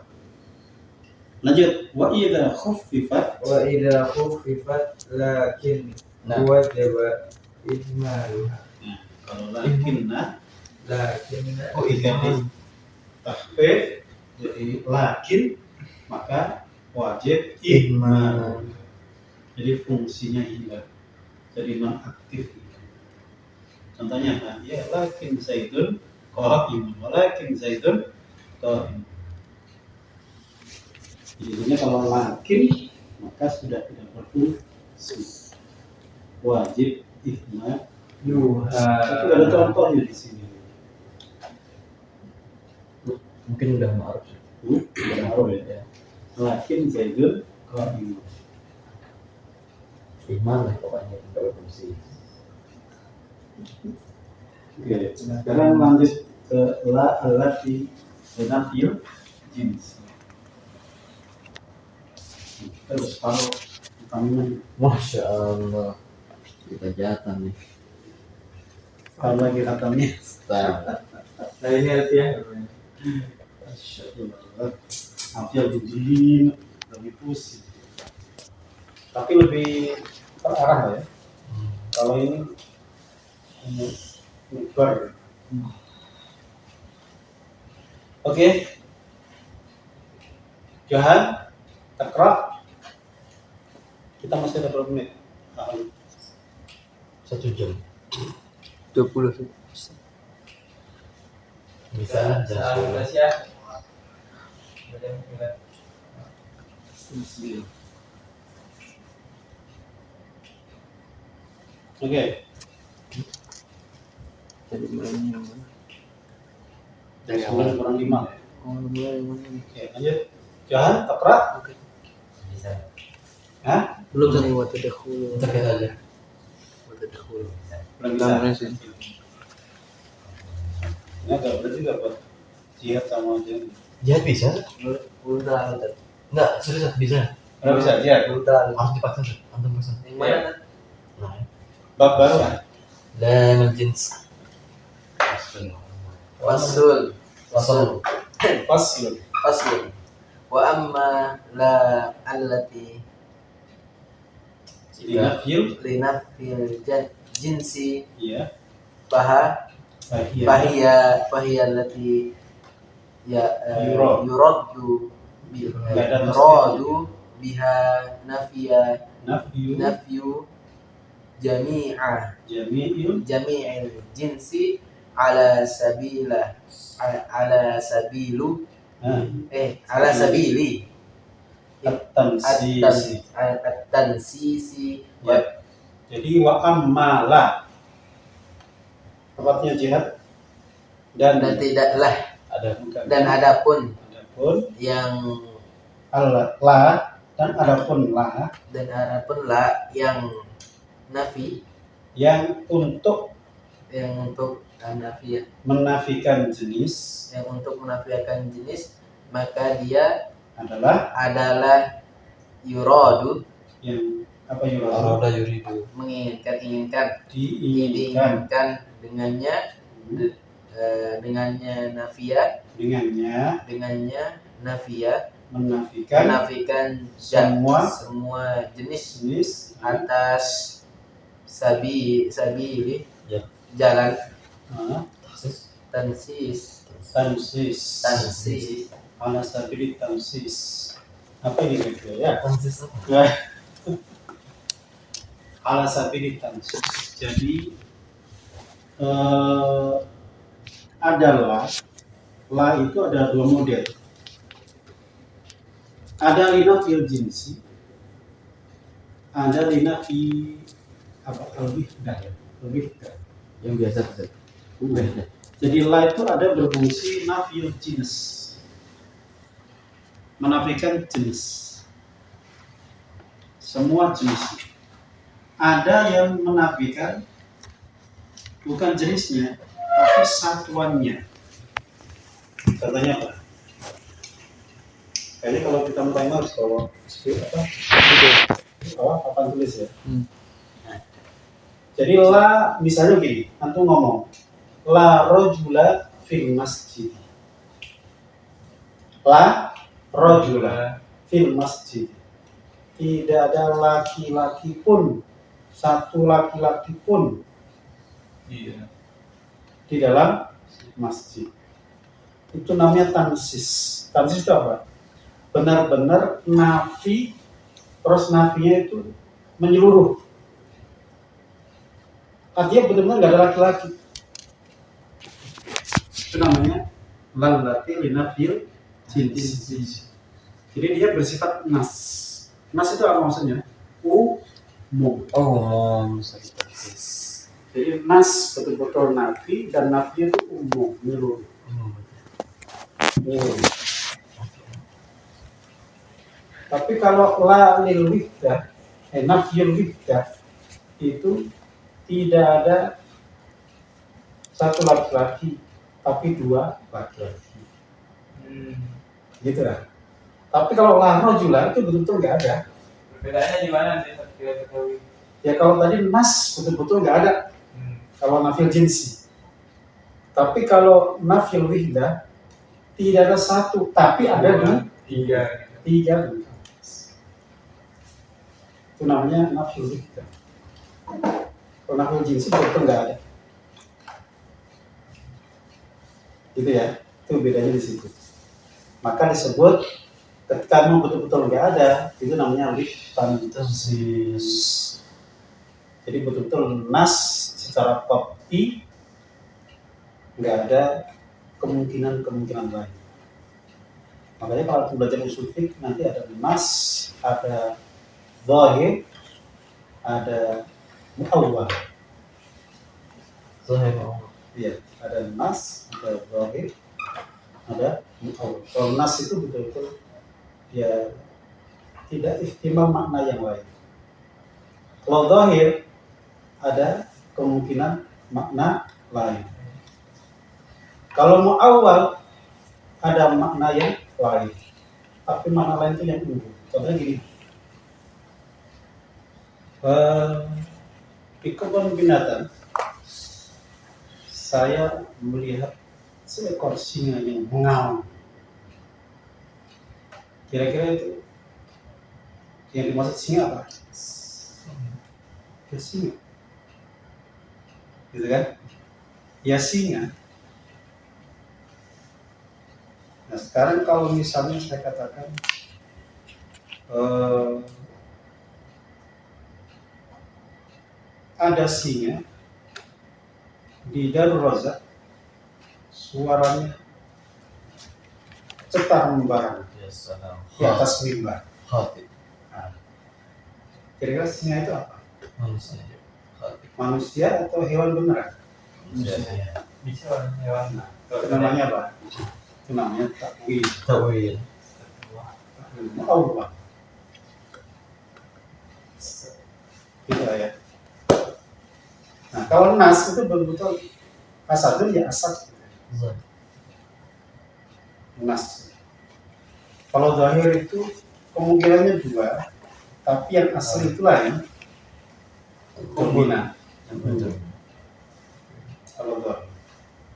Lanjut. Wa idza khuffifat Wa idza khuffifat lakin wajaba ihmaluha. Nah, kalau lakinna Lakinna ini takhfif jadi lakin maka wajib ihmal. Jadi fungsinya hilang. Jadi non-aktif. Contohnya kan, ya lakin Zaidun qa'imun, walakin Zaidun qa'im. Jadinya kalau lakin maka sudah tidak berfungsi. Wajib ihmal. Tapi ada contohnya di sini. Mungkin udah ma'ruf. Udah tahu ya. Lakin Zaidun qa'imun. Iman lah pokoknya kalau fungsi. Oke, sekarang lanjut ke la allati nafil jins. Terus kalau utamanya Masya Allah. Kita jatan nih. kalau lagi katanya Nah ini artinya Masya Allah, nafil jin lebih pusing. Tapi lebih terarah ya. Kalau ini mukbar. Oke. Johan, takra. Kita masih ada berapa menit? 1 jam. 20. Bisa aja. Indonesia. Oke. Jadi mulainya yang mana? Dari awal kurang 5. Oh, mulai yang mana? Oke, lanjut. Johan, takra. Bisa. Hah? Belum sampai waktu dahulu. Kita lihat aja. Waktu dahulu. Belum Belum bisa. sih. Ini agak berat juga buat jihad sama jihad. Jihad bisa? Belum terlalu. Enggak, serius bisa. Nggak bisa jihad. Belum terlalu. Harus dipaksa. Antum paksa. Yang mana? Nah, Bab baru kan? lam jins. Wasul. Wasal. Faslun. Faslun. Wa amma la allati Nafil. linafil jinsi Iya. Fahiyya allati ya yuraddu biha nafiya Nafyu. nafyu Jami'il. jami'il jinsi ala sabilu ala sabili At-tansisi. at-tansisi Ya. Jadi wa ammala. Tepatnya jihad dan tidaklah Ada. dan adapun yang yang la dan adapun la yang nafi yang untuk nafi menafikan jenis yang untuk menafikan jenis, maka dia adalah adalah yuradu yang apa yuradu Arada yuridu. diinginkan diinginkan dengannya dengannya nafiyah dengannya nafiyah menafikan semua jenis jenis atas sabi Ya. jalan ah, tansis tansis ala sabili tansis. Apa ini kira ya? Tansis apa? Nah, ala sabili tansis. Jadi adalah la itu ada dua model. Ada lina fil jinsi, ada lina fi apa lebih dah. Yang biasa Ustaz. Jadi la itu ada berfungsi nafiyul jins, menafikan jenis, semua jenis. Ada yang menafikan bukan jenisnya, tapi satuannya. Contohnya apa? Kayaknya kalau kita mau tanya harus bawa papan tulis ya. Jadi la misalnya gini, antum ngomong la rojula fil masjid. La rojula fil masjid. Tidak ada laki-laki pun, satu laki-laki pun di dalam masjid. Itu namanya tansis. Tansis itu apa? Benar-benar nafi, terus nafinya itu menyeluruh. Artinya benar-benar nggak ada laki-laki. Itu namanya lalati linafil jins. Jadi dia bersifat nas. Nas itu apa maksudnya? Umum. Jadi nas betul-betul nafi dan nafi itu umum, menyeluruh. Tapi kalau la lil wihdah, nafyul wihdah itu tidak ada satu laki-laki, tapi dua laki-laki. Gitu lah. Tapi kalau la rojula itu betul-betul nggak ada. Perbedaannya di mana nih kita ketahui? Ya kalau tadi nas betul-betul nggak ada. Kalau nafil jinsi. Tapi kalau nafil wihdah tidak ada satu, tapi ada tiga. Itu namanya nafil wihdah. Kalau nafil jinsi betul nggak ada. Gitu ya. Itu bedanya di situ. Maka disebut ketika betul-betul nggak ada, itu namanya tansis. Jadi betul-betul nas secara qat'i nggak ada kemungkinan lain. Makanya kalau belajar usul fiqh nanti ada nas, ada zahir, ada muawwal. Iya, ada nas, ada zahir, ada muawwal. Kalau nas itu betul-betul ya tidak ihtimal makna yang lain. Kalau zahir ada kemungkinan makna lain. Kalau muawwal ada makna yang lain, tapi makna lain itu yang unggul. Contohnya gini, di kebun binatang saya melihat seekor singa yang mengaum. Kira-kira itu yang dimaksud singa apa? Ya singa, gitu kan? Ya singa. Nah sekarang kalau misalnya saya katakan ada singa di Darul Razak, suaranya cetar membarang di atas mimbar. Nah, kira-kira singa itu apa? Manusia atau hewan beneran? Bisa hewan. Itu namanya apa? Itu namanya takwil. Allah. Tidak ya. Nah kalau nas itu betul-betul asadun ya asad. Nas. Kalau zahir itu kemungkinannya dua, tapi yang asli itu lain. Kombina. Kalau zahir.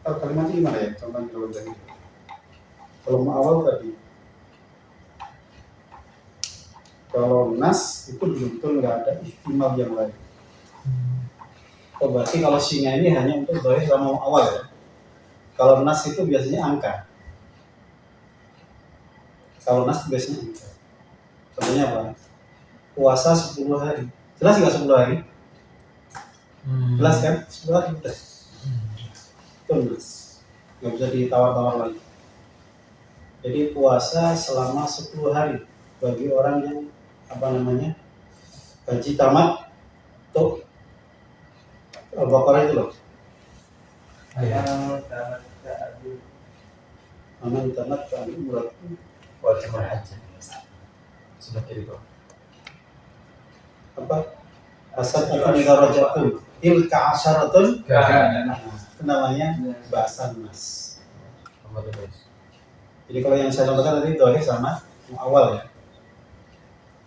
Kalau kalimatnya gimana ya? Contohnya kalau zahir. Kalau awal tadi. Kalau nas itu betul nggak ada ihtimal yang lain. Oh, berarti kalau singa ini hanya untuk zahir sama awal ya. Kalau nas itu biasanya angka. Kalau nas biasanya angka. Contohnya apa? Puasa 10 hari. Jelas nggak 10 hari? Jelas kan? 10 hari udah. Itu nas. Nggak bisa ditawar-tawar lagi. Jadi puasa selama 10 hari bagi orang yang haji tamat tuh Al-Baqarah itu loh. Aman tamat kami murad. Wajib haji. Sudah itu. Apa? Asal akan darajatum. Tilka asyaratun. Itu namanya bahasa nas. Jadi kalau yang saya contohkan tadi dohir sama awal ya.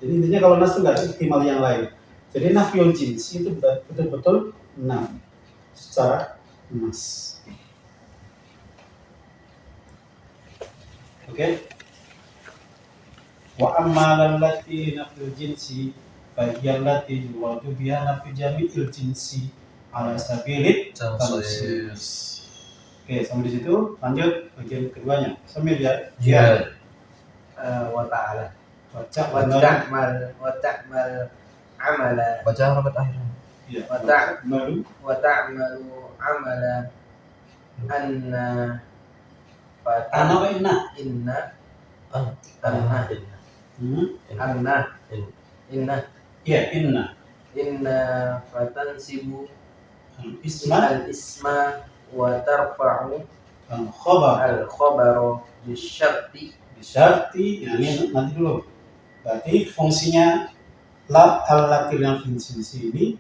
Jadi intinya kalau nas itu nggak ada ihtimal yang lain. Jadi nafyul jinsi itu betul-betul enam secara nas. Oke. Wa ammal allati nafyul jinsi bagian lati yuradu biha nafyu jami'il jinsi ala sabilit tansis. Oke, sampai di situ. Lanjut bagian keduanya. Sambil ya. Ya. Wa ta'ala Baca wa ta'mal amala Baca harakat akhir. Ya. wa ta'malu amala anna Ana wa inna. inna inna Ya, inna. inna fatansibu Isma al-isma wa tarfa'u al-khabar al-khabaru bisyarti bisyarti. Ya, ini nanti dulu. Berarti fungsinya la al-lati yang fungsi ini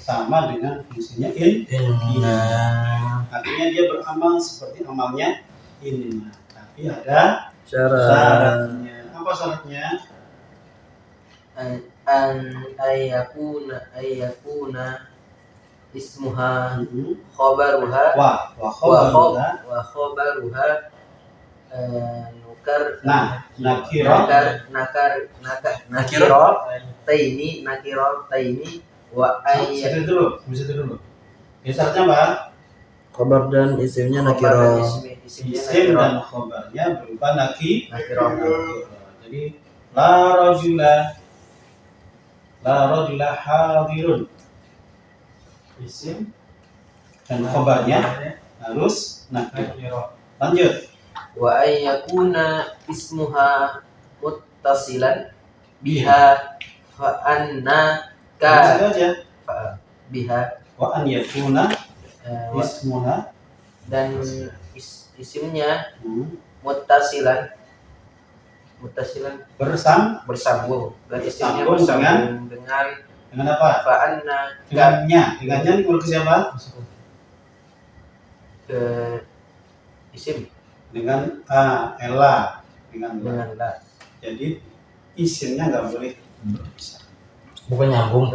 sama dengan fungsinya inna. Artinya dia beramal seperti amalnya inna. Tapi ada syaratnya. Apa syaratnya? ayakuna ismuha khabaruha Wa wa khabaruha nakiro taini wa Bisa dulu. Ya, syaratnya apa? Kabar dan isimnya nakiro Isim dan khabarnya berupa nakiro. nakiro. Jadi la rajula hadirun. Isim dan khabarnya harus nakiro. Lanjut. Wa ayyakuna ismuha muttasilan biha fa anna ka Itu aja. biha Wa an yakuna wa- ismuha dan isimnya muttasilan bersambung dan isimnya Bersambung bersambung dengan dengan apa? fa anna Dengannya ini kalau ke siapa? ke isim Dengan ella dengan la. dengan la. Jadi isimnya nggak boleh berpisah. bukan nyambung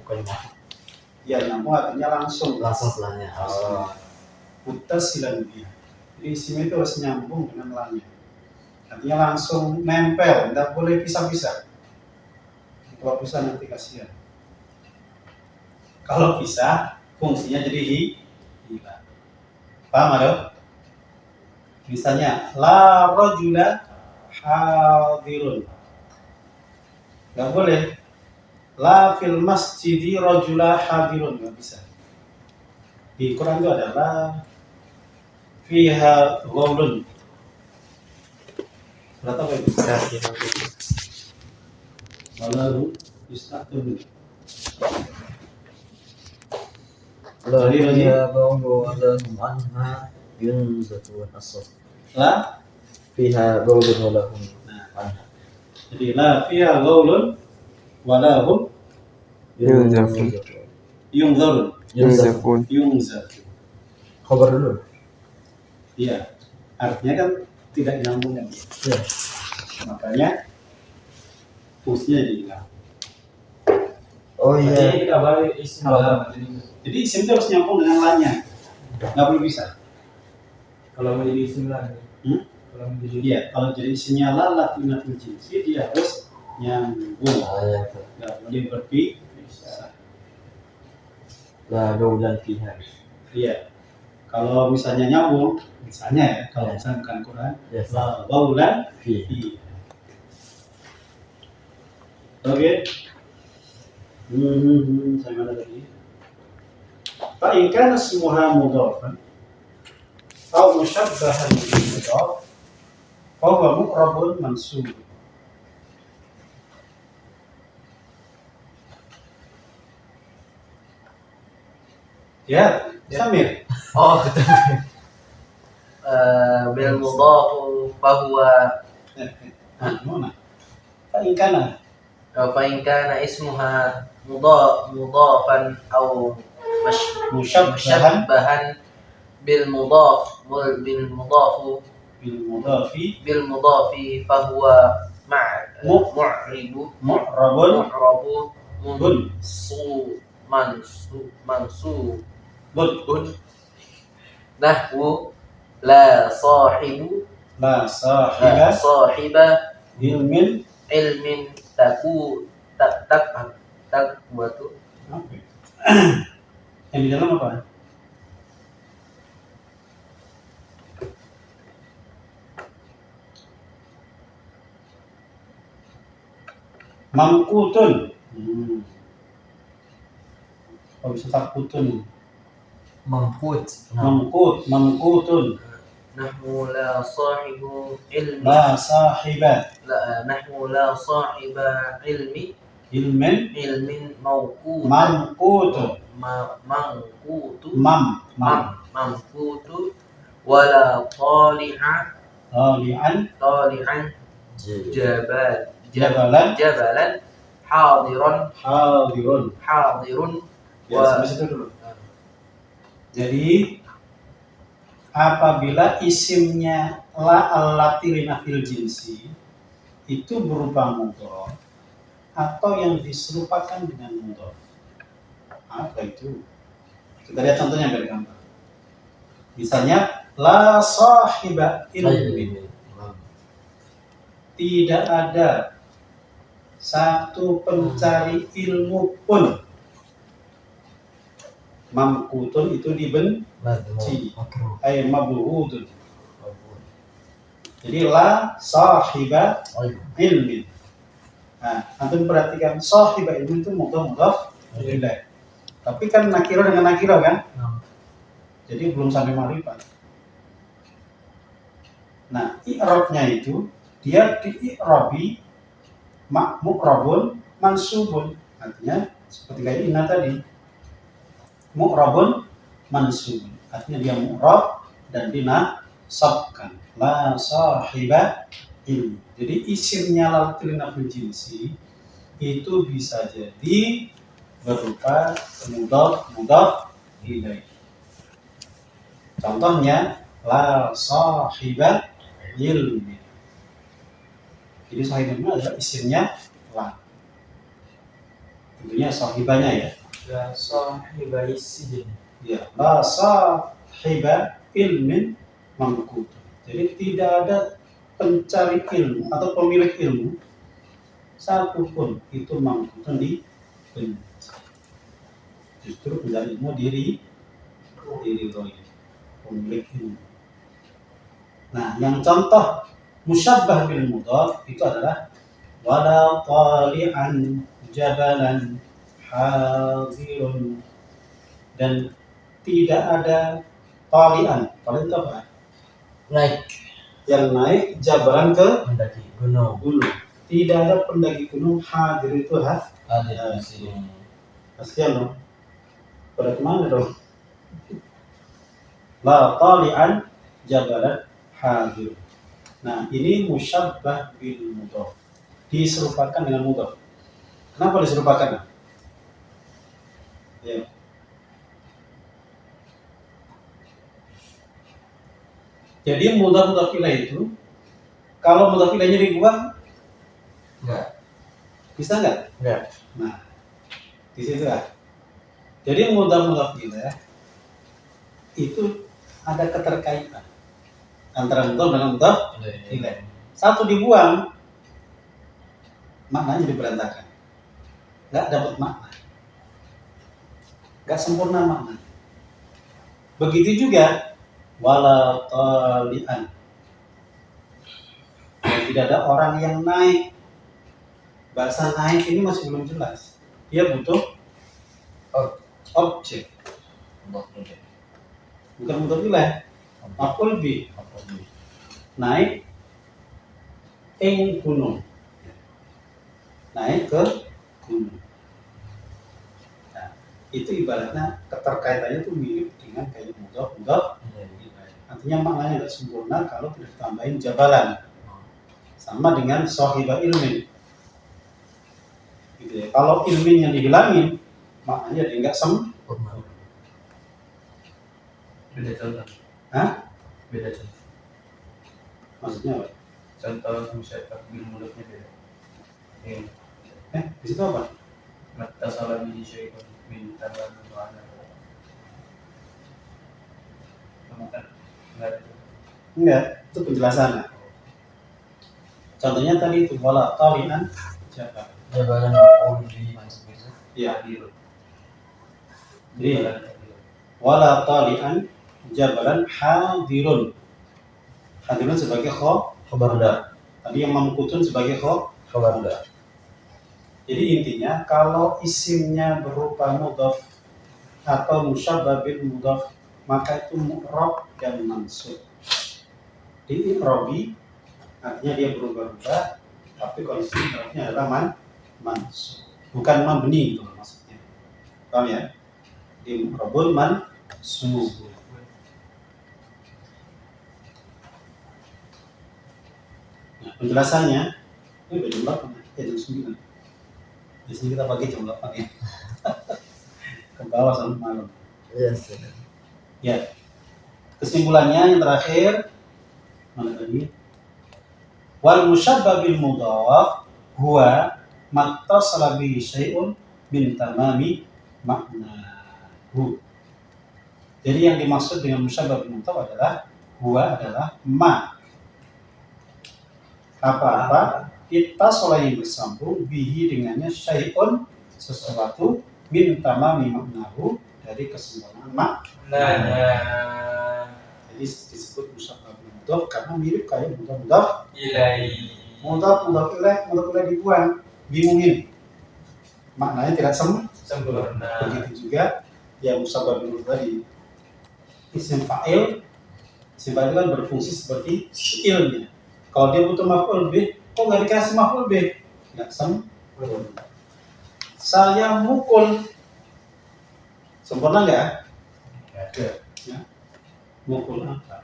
bukan Ya, namun artinya langsung setelahnya. muttasilan dia. Jadi isim itu harus nyambung dengan la-nya. Artinya langsung nempel, nggak boleh pisah-pisah. Kalau pisah nanti kasihan. Kalau pisah, fungsinya jadi hilang. Paham ada? Misalnya, la rajula hadirun. Nggak boleh. La fil masjidi rajula hadirun. Nggak bisa. Di Quran itu ada la fiha ghaulun. Surat apa itu? Walau yustaqbil. La ya bawlu wa lahum anha yunzatun asaf. La. Fiha bawlun wa lahum Nah, jadi la fiha ghaulun walahum Yunzafun. yungzarun. Yunzafun. Yungzafun. Khabar dulu. Iya. Artinya kan tidak nyambung. Iya. Makanya fungsinya hilang. Oh iya. kita balik isim Jadi isim itu harus nyambung dengan la-nya. Nggak boleh bisa. kalau menjadi isim lagi kurang lebih. Iya, kalau jadi isimnya la latinatul jinsi dia harus nyambung, Ya, itu. nggak boleh berpisah. La gaulan fiha. Iya, kalau misalnya nyambung, misalnya ya, kalau misalnya bukan Quran, Yes. la gaulan Fi. fiha. Oke. Saya mana tadi? Fa in kana ismuha mudhafan aw mushabbahan bil mudhaf fa huwa mu'rabun mansub. Ya, Samir. Oh, bil mudhafu fahuwa Mana? Fa in kana fa in kana ismuha mudhafan aw mushabbahan mushabbahan bil mudhaf bil mudafu bil mudhafi bil mudafi fahuwa mu'ribu mu'rabun mu'rabu bun mansubun nahwu la sahibu la la sahiba sahiba ilmin ilmin takwatu apa itu? Yang di dalam apa? Mangkutun. Kalau bisa takutun. Mangkut. Mangkutun. nahwu la sahibu ilmi La sahiba nahwu la sahiba ilmin ilmin mawqut mangkutun. mangkutu mangkutu wala tali'an Tali'an jabalan hadirun. hadirun Ya, sampai situ dulu. Jadi apabila isimnya la allati linafil jinsi itu berupa mudhaf atau yang diserupakan dengan mudhaf. Apa itu? Kita lihat contohnya dari gambar. Misalnya la sahiba ilmin. Tidak ada satu pencari ilmu pun. Mamkutun itu dibenci. Ay mabghudun. Jadi la sahiba ilmin. Nah, antum perhatikan sahiba ilmin itu mudhaf ilaih. Tapi kan nakiro dengan nakiro kan? Jadi belum sampai ma'rifat. Nah, i'rabnya itu dia di-i'rabi mu'rabun mansubun. Artinya seperti kayak inna tadi. Mu'rabun mansubun. Artinya dia mu'rab dan dinasabkan. La sahiba ilmi. Jadi isimnya latilnafil jinsi itu bisa jadi berupa mudhaf ilaih. Contohnya la sahiba ilmi. Jadi sahibanya adalah isimnya la. Tentunya sahibanya ya. La sahiba isin. Ya, la sahiba ilmin mangkut. Jadi tidak ada pencari ilmu atau pemilik ilmu satupun itu mangkutun di benci. Justru pencari ilmu diri doi, pemilik ilmu. Nah, yang contoh musyabbah bil mudhaf itu adalah wala tali'an jabalan hadirun, dan tidak ada tali'an. Tali'an itu apa? Naik. Yang naik jabalan ke Mendaki gunung. gunung. Tidak ada pendaki gunung hadir itu Ada di sini. kasihan dong. Pada kemana dong? La tali'an jabalan hadir. Nah, ini musyabbah bil mudhaf. Diserupakan dengan mudhaf. Kenapa diserupakan? Ya. Jadi mudhaf ilaih itu kalau mudhaf ilaihnya dibuang Enggak. bisa enggak? Enggak. Nah, di situ lah. Jadi mudhaf ilaih itu ada keterkaitan. antara mudhaf dengan mudhaf ilaih. Satu dibuang, maknanya diberantakan, nggak dapat makna, nggak sempurna makna. Begitu juga wala talian, tidak ada orang yang naik. Bahasa naik ini masih belum jelas, dia butuh objek, bukan mudhaf ilaih. Maf'ul bih, naik ing gunung, naik ke gunung. Nah, itu ibaratnya keterkaitannya itu mirip dengan kayak mudhaf. Artinya maknanya tidak sempurna kalau tidak ditambahin jabalan. Sama dengan sahibah ilmin. Gitu ya. Kalau ilmin yang dihilangin, maknanya dia nggak sempurna. Beda contoh. Hah? Beda contoh. Maksudnya apa? Contoh misalnya takbir mulutnya beda. Di situ apa? Mata salah biji syaitan min tangan mana? Bukan. Enggak, itu penjelasannya. Contohnya tadi itu wala talian jabal. Jabalan maf'ul bih masuk bisa. Iya. Hadir. Jadi wala talian jabalan hadirun. Hadirun sebagai Khabar da. tadi yang mamkutun sebagai Khabar da. Jadi intinya kalau isimnya berupa mudhaf atau musyabbah bil mudhaf, maka itu mu'rab dan mansub. Di i'rabi artinya dia berubah-ubah, tapi kondisi i'rabnya adalah mansub, bukan mabni itu maksudnya. Paham ya? Di i'rabul mansub. Nah, penjelasannya ini udah jam 8 ya, jam 9. Biasanya kita pagi jam 8 ya. Ke bawah sampai malam. Yes. Ya. Kesimpulannya yang terakhir mana tadi? Wal musyabbah bil mudhaf huwa mattasala bihi syai'un min tamami maknahu. Jadi yang dimaksud dengan musyabbah bil mudhaf adalah huwa adalah ma, apa-apa kita yang bersambung bihi dengannya syai'un sesuatu min tamami maknahu dari kesempurnaan maknanya. Jadi disebut musyabbah bil mudhaf karena mirip kayak mudhaf ilaih. mudhaf ilaih dibuang, bingungin, maknanya tidak Sempurna. begitu juga yang musyabbah bil mudhaf tadi, isim fa'il kan berfungsi seperti fi'ilnya. Kalau dia butuh maf'ul bih, kok nggak dikasih maf'ul bih? Nggak sempurna. Saya mukul, sempurna nggak? Ya. Mukul apa?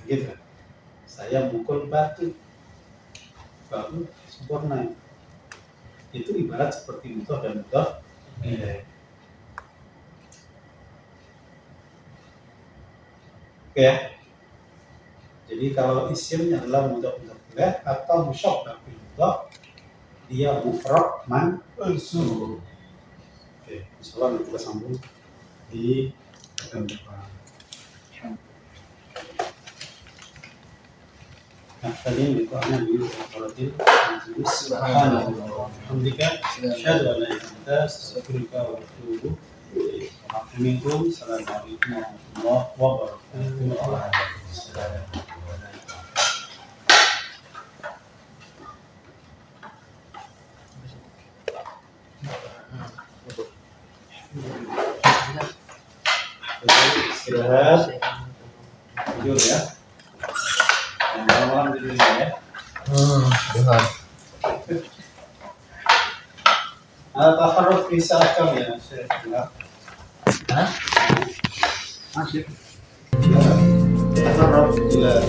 Gitu. Saya mukul batu, baru sempurna. Itu ibarat seperti mudhaf dan mudhaf ilaih. Oke ya. Jadi kalau isimnya adalah mudhaf ilaih atau musyabbah bil mudhaf, dia mufrad mansub. Oke, insyaallah nanti kita sambung di depan. Nah, tadi yang dikuatkan di Al-Qur'an subhanahu wa ta'ala. Asyhadu an la ilaha illa anta astaghfiruka wa atubu ilaik. Assalamualaikum warahmatullahi wabarakatuh. Istirahat, tidur ya. Malam-malam tidur ya. Dengar. Taharuf bisa kam ya, Syekh. Hah? Masih. Taharuf ila